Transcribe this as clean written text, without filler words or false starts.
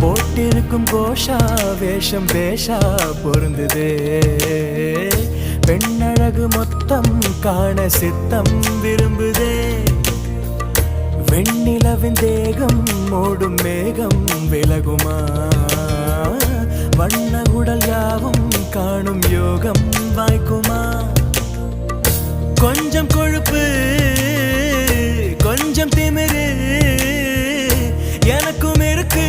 போட்டிருக்கும் கோஷா வேஷம் பேஷா பொருந்துதே பெண்ணழகு மொத்தம் காண சித்தம் விரும்புதே வெண்ணிலவின் தேகம் மூடும் மேகம் விலகுமா வண்ண உடல் யாவும் காணும் யோகம் வாய்க்குமா கொஞ்சம் கொழுப்பு கொஞ்சம் திமிரு எனக்கும் இருக்கு